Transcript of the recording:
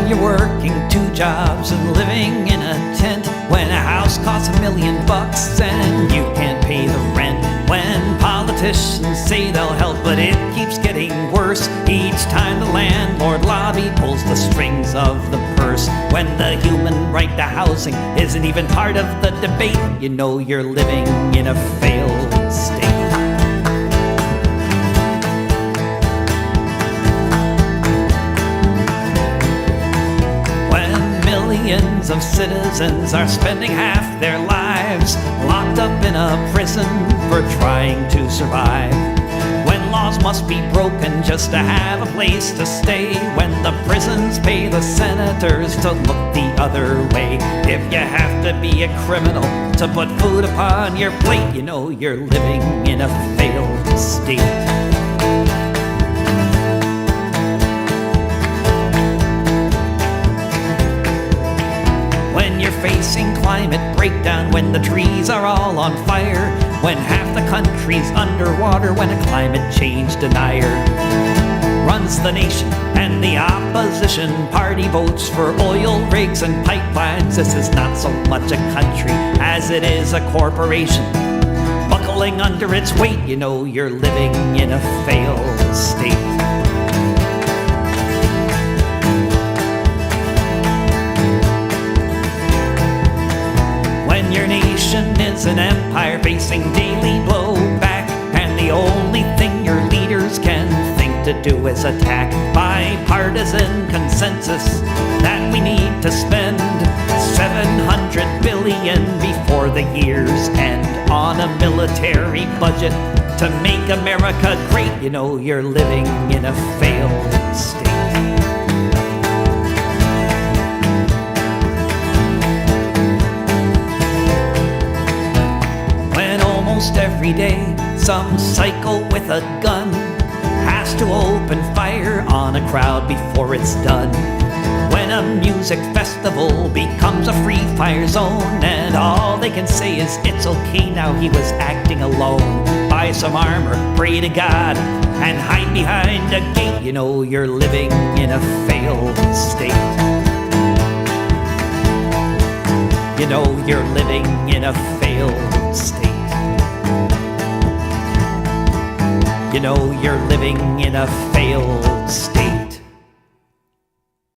When you're working 2 jobs and living in a tent, when a house costs $1 million and you can't pay the rent, when politicians say they'll help but it keeps getting worse each time the landlord lobby pulls the strings of the purse, when the human right to housing isn't even part of the debate, you know you're living in a failed state. Millions of citizens are spending half their lives locked up in a prison for trying to survive. When laws must be broken just to have a place to stay. When the prisons pay the senators to look the other way. If you have to be a criminal to put food upon your plate, you know you're living in a failed state. When you're facing climate breakdown, when the trees are all on fire, when half the country's underwater, when a climate change denier runs the nation and the opposition party votes for oil rigs and pipelines, this is not so much a country as it is a corporation buckling under its weight, you know you're living in a failed state. Your nation is an empire facing daily blowback, and the only thing your leaders can think to do is attack. Bipartisan consensus that we need to spend $700 billion before the year's end on a military budget to make America great, you know you're living in a failed state. Almost every day, some psycho with a gun has to open fire on a crowd before it's done. When a music festival becomes a free fire zone, and all they can say is it's okay now, he was acting alone. Buy some armor, pray to God, and hide behind a gate, you know you're living in a failed state. You know you're living in a failed state. You know you're living in a failed state.